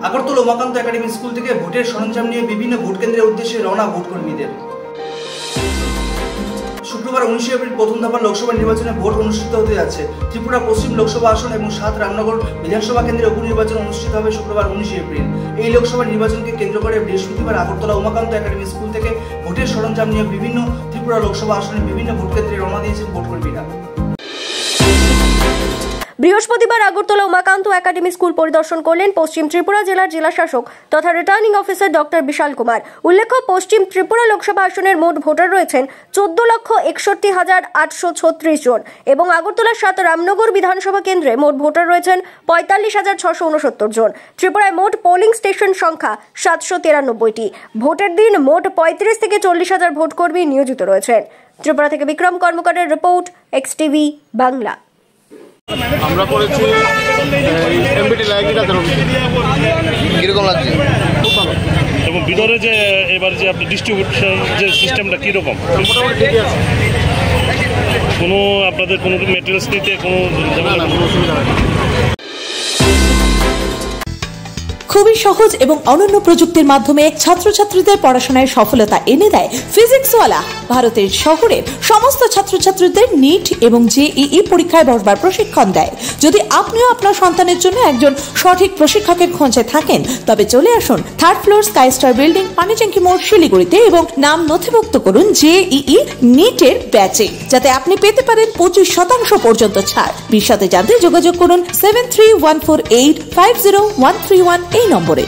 Agartala Umakanta academy school থেকে ভোটের সরঞ্জাম নিয়ে বিভিন্ন ভোট কেন্দ্রের উদ্দেশ্যে রওনা ভোট কর্মীদের। শুক্রবার 19 এপ্রিল প্রথম দফার লোকসভা নির্বাচনে ভোট অনুষ্ঠিত হতে যাচ্ছে। ত্রিপুরা পশ্চিম লোকসভা আসন এবং 7 রামনগর বিধানসভা কেন্দ্রে উপনির্বাচন অনুষ্ঠিত হবে শুক্রবার 19 এপ্রিল। এই লোকসভা নির্বাচনকে কেন্দ্র করে বৃহস্পতিবার আগরতলা উমাকান্ত একাডেমি স্কুল থেকে ভোটের সরঞ্জাম নিয়ে বিভিন্ন ত্রিপুরা লোকসভা আসনে বিভিন্ন ভোট কেন্দ্রে রওনা দিয়েছেন ভোট কর্মীরা। বৃহস্পতিবার আগরতলা উমাকান্ত একাডেমি স্কুল পরিদর্শন করলেন পশ্চিম ত্রিপুরা জেলার জেলাশাসক তথা রিটার্নিং অফিসার ডক্টর বিশাল কুমার। উল্লেখ্য, পশ্চিম ত্রিপুরা লোকসভা আসনের মোট ভোটার রয়েছেন 14,61,836 জন এবং আগরতলার 7 রামনগর বিধানসভা কেন্দ্রে মোট ভোটার রয়েছেন 45,669 জন। ত্রিপুরায় মোট পোলিং স্টেশন সংখ্যা 793টি। ভোটের দিন মোট 35 থেকে 40,000 ভোটকর্মী নিয়োজিত রয়েছেন। ত্রিপুরা থেকে বিক্রম কর্মকারের রিপোর্ট, এক্সটিভি বাংলা। আমরা করেছি এমবিটি লাইব্রেরিটা কিরকম লাগছে? খুব ভালো। এবং ভিতরে যে এবার যে আপনি ডিস্ট্রিবিউশন যে সিস্টেমটা কীরকম? কোনো আপনাদের কোনো মেটেরিয়ালস নিতে কোনো অসুবিধা হয় না? খুবই সহজ এবং অনন্য প্রযুক্তির মাধ্যমে ছাত্রছাত্রীদের পড়াশোনায় সফলতা এনে দেয় ফিজিক্সওয়ালা। ভারতের শহরের সমস্ত ছাত্রছাত্রীদের নিট এবং জেইই পরীক্ষায় বসবার প্রশিক্ষণ দেয়। যদি আপনিও আপনার সন্তানের জন্য একজন সঠিক প্রশিক্ষকের খোঁজে থাকেন, তবে চলে আসুন 3rd floor sky star building, পানিচেঙ্কি মোড়, শিলিগুড়িতে এবং নাম নথিভুক্ত করুন জেইই নিটের ব্যাচে, যাতে আপনি পেতে পারেন 25% পর্যন্ত ছাড়। বিশদে জানতে যোগাযোগ করুন 7314850131 এই নম্বরে।